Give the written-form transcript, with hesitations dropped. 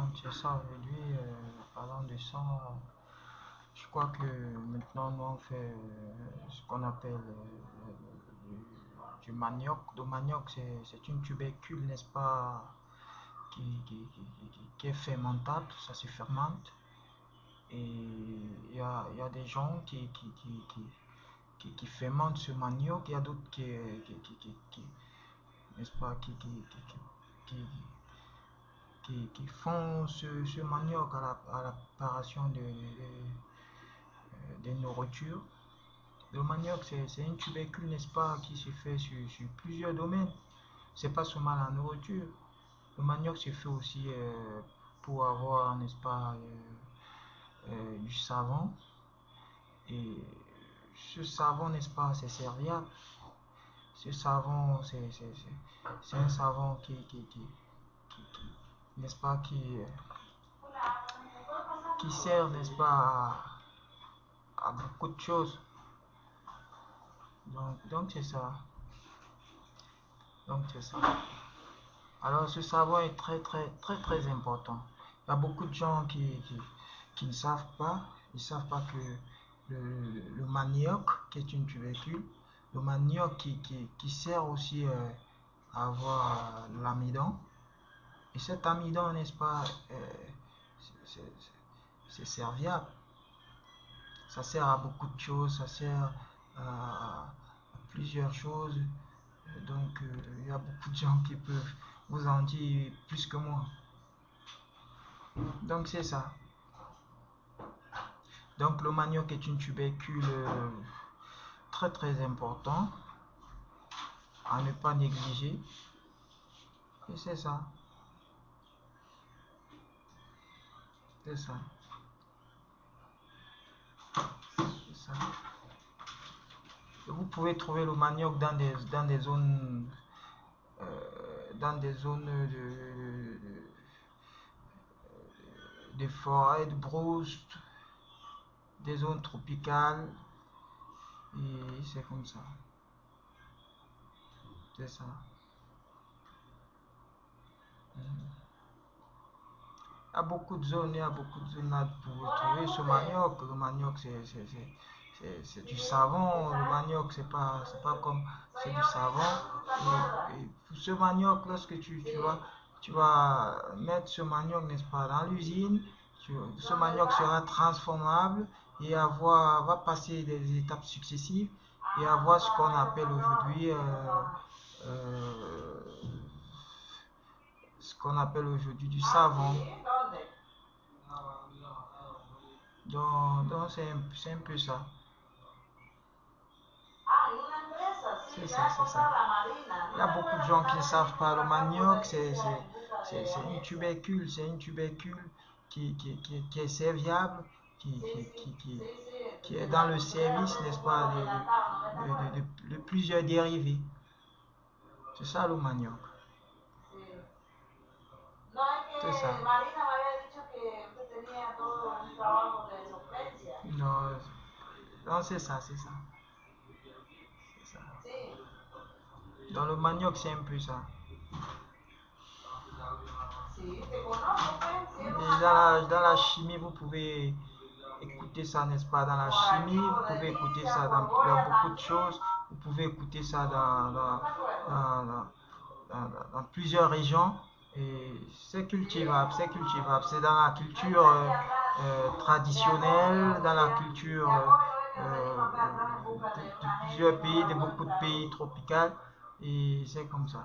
Donc c'est ça aujourd'hui, parlant de ça, je crois que maintenant nous on fait ce qu'on appelle du manioc. Le manioc c'est une tubercule, n'est-ce pas, qui est fermentable, ça se fermente. Et il y a des gens qui fermentent ce manioc, il y a d'autres n'est-ce pas, qui, qui font ce manioc à la préparation de nourriture. Le manioc, c'est une tubercule, n'est-ce pas, qui se fait sur plusieurs domaines. C'est pas seulement la nourriture. Le manioc se fait aussi pour avoir, n'est-ce pas, du savon. Et ce savon, n'est-ce pas, c'est serviable. Ce savon, c'est un savon n'est-ce pas, qui sert, n'est-ce pas, à beaucoup de choses. Donc c'est ça. Donc c'est ça. Alors ce savon est très important. Il y a beaucoup de gens qui ne savent pas. Ils ne savent pas que le manioc, qui est une tubercule, le manioc qui sert aussi à avoir l'amidon. Et cet amidon, n'est-ce pas, c'est serviable. Ça sert à beaucoup de choses, ça sert à plusieurs choses. Donc, il y a beaucoup de gens qui peuvent vous en dire plus que moi. Donc, c'est ça. Donc, le manioc est une tubercule très important à ne pas négliger. Et c'est ça. C'est ça. C'est ça. Et vous pouvez trouver le manioc dans des zones de forêts, de brousse, des zones tropicales. Et c'est comme ça. C'est ça. Il y a beaucoup de zones, il y a beaucoup de zones là pour trouver ce manioc. Le manioc, c'est du savon. Le manioc, c'est pas comme c'est du savon. Et pour ce manioc, lorsque tu vas mettre ce manioc, n'est-ce pas, dans l'usine, ce manioc sera transformable et va passer des étapes successives et avoir ce qu'on appelle aujourd'hui du savon. Donc c'est un peu ça. C'est ça, c'est ça. Il y a beaucoup de gens qui ne savent pas. Le manioc, c'est une tubercule qui est serviable, qui est dans le service, n'est-ce pas, de plusieurs dérivés. C'est ça le manioc. C'est ça. Non, non c'est ça, c'est ça. C'est ça. Dans le manioc, c'est un peu ça. Et dans la chimie, vous pouvez écouter ça, n'est-ce pas? Dans la chimie, vous pouvez écouter ça dans beaucoup de choses. Vous pouvez écouter ça dans plusieurs régions. Et c'est cultivable, c'est cultivable. C'est dans la culture traditionnelle, dans la culture de plusieurs pays, de beaucoup de pays tropicaux. Et c'est comme ça.